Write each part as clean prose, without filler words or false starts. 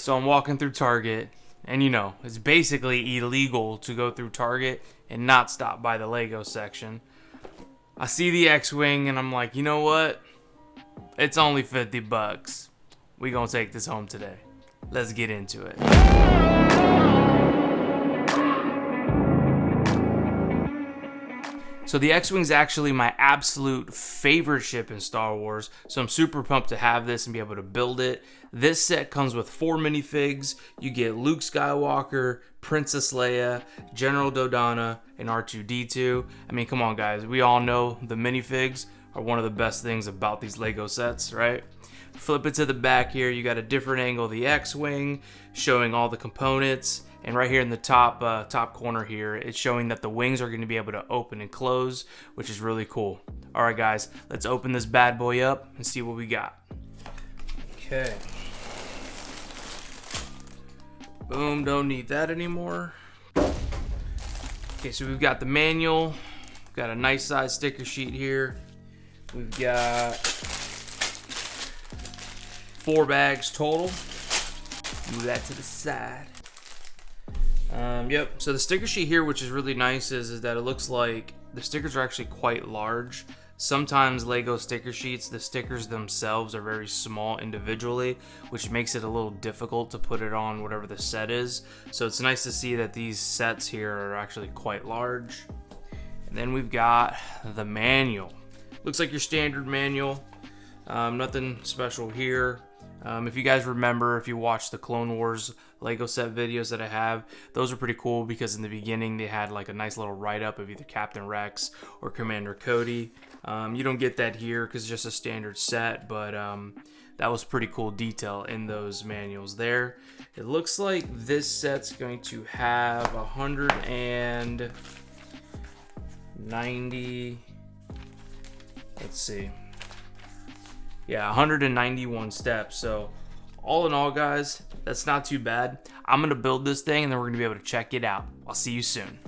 So I'm walking through Target, and you know, it's basically illegal to go through Target and not stop by the Lego section. I see the X-wing and I'm like, you know what? It's only 50 bucks. We gonna take this home today. Let's get into it. So the X-wing's actually my absolute favorite ship in Star Wars, so I'm super pumped to have this and be able to build it. This set comes with 4 minifigs. You get Luke Skywalker, Princess Leia, General Dodonna, and R2-D2. I mean, come on guys, we all know the minifigs are one of the best things about these Lego sets, right? Flip it to the back here, you got a different angle of the X-wing, showing all the components. And right here in the top corner here, it's showing that the wings are going to be able to open and close, which is really cool. All right, guys, let's open this bad boy up and see what we got. Okay. Boom, don't need that anymore. Okay, so we've got the manual. We've got a nice size sticker sheet here. We've got 4 bags total. Move that to the side. Yep, so the sticker sheet here, which is really nice, is that it looks like the stickers are actually quite large. Sometimes Lego sticker sheets, the stickers themselves are very small individually, which makes it a little difficult to put it on whatever the set is. So it's nice to see that these sets here are actually quite large. And then we've got the manual. Looks like your standard manual. Nothing special here. If you guys remember, if you watched the Clone Wars Lego set videos that I have, those are pretty cool because in the beginning they had like a nice little write-up of either Captain Rex or Commander Cody. You don't get that here because it's just a standard set, but that was pretty cool detail in those manuals there. It looks like this set's going to have 190, let's see. Yeah, 191 steps. So all in all, guys, that's not too bad. I'm going to build this thing and then we're going to be able to check it out. I'll see you soon.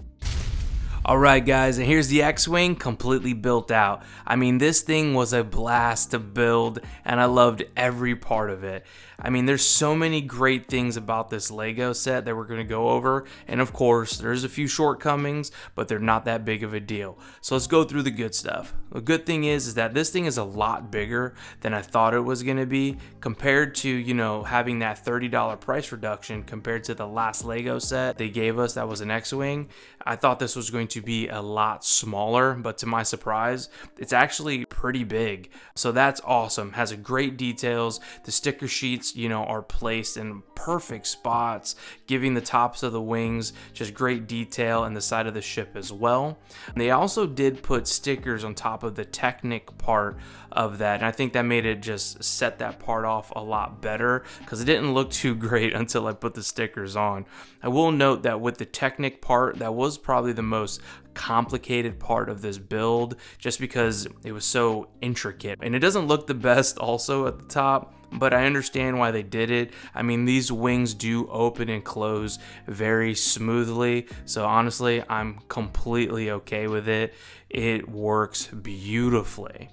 Alright guys, and here's the X-wing completely built out. I mean, this thing was a blast to build and I loved every part of it. I mean, there's so many great things about this Lego set that we're going to go over, and of course there's a few shortcomings, but they're not that big of a deal. So let's go through the good stuff. The good thing is that this thing is a lot bigger than I thought it was going to be compared to, you know, having that $30 price reduction compared to the last Lego set they gave us that was an X-wing. I thought this was going to be a lot smaller, but to my surprise, it's actually pretty big. So that's awesome. Has a great details. The sticker sheets, you know, are placed in perfect spots, giving the tops of the wings just great detail and the side of the ship as well. And they also did put stickers on top of the Technic part of that, and I think that made it just set that part off a lot better because it didn't look too great until I put the stickers on. I will note that with the Technic part, that was probably the most complicated part of this build just because it was so intricate, and it doesn't look the best also at the top, but I understand why they did it. I mean, these wings do open and close very smoothly, so honestly I'm completely okay with it. It works beautifully.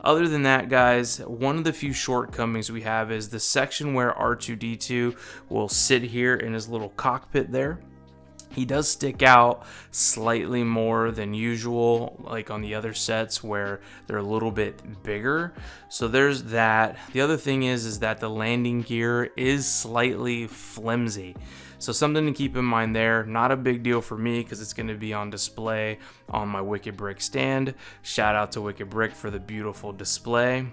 Other than that, guys, one of the few shortcomings we have is the section where R2-D2 will sit here in his little cockpit there. He does stick out slightly more than usual, like on the other sets where they're a little bit bigger. So there's that. The other thing is that the landing gear is slightly flimsy. So something to keep in mind there. Not a big deal for me because it's going to be on display on my Wicked Brick stand. Shout out to Wicked Brick for the beautiful display.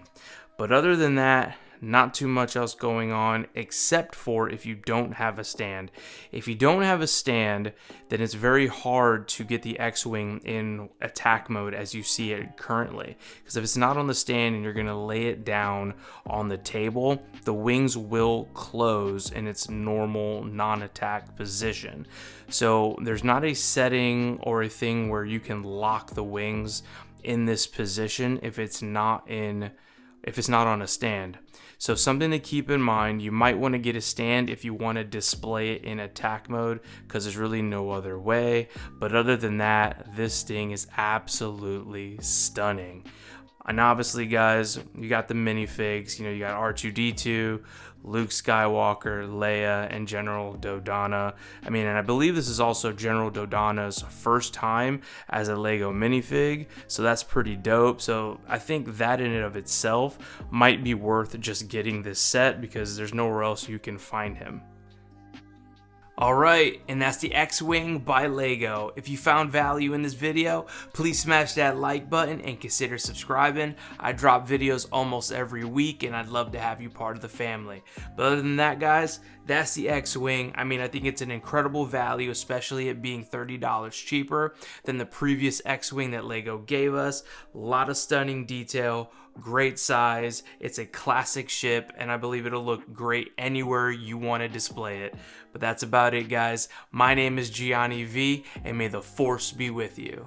But other than that, not too much else going on except for if you don't have a stand. If you don't have a stand, then it's very hard to get the X-wing in attack mode as you see it currently. Because if it's not on the stand and you're going to lay it down on the table, the wings will close in its normal non-attack position. So there's not a setting or a thing where you can lock the wings in this position if it's not on a stand. So something to keep in mind, you might want to get a stand if you want to display it in attack mode because there's really no other way. But other than that, this thing is absolutely stunning. And obviously, guys, you got the minifigs. You know, you got R2-D2, Luke Skywalker, Leia, and General Dodonna. I mean, and I believe this is also General Dodonna's first time as a Lego minifig, so that's pretty dope. So I think that in and of itself might be worth just getting this set because there's nowhere else you can find him. Alright, and that's the X-Wing by Lego. If you found value in this video, please smash that like button and consider subscribing. I drop videos almost every week and I'd love to have you part of the family. But other than that, guys, that's the X-Wing. I mean, I think it's an incredible value, especially it being $30 cheaper than the previous X-Wing that Lego gave us. A lot of stunning detail, great size, it's a classic ship, and I believe it'll look great anywhere you want to display it. But that's about it, guys. My name is Gianni V, and may the Force be with you.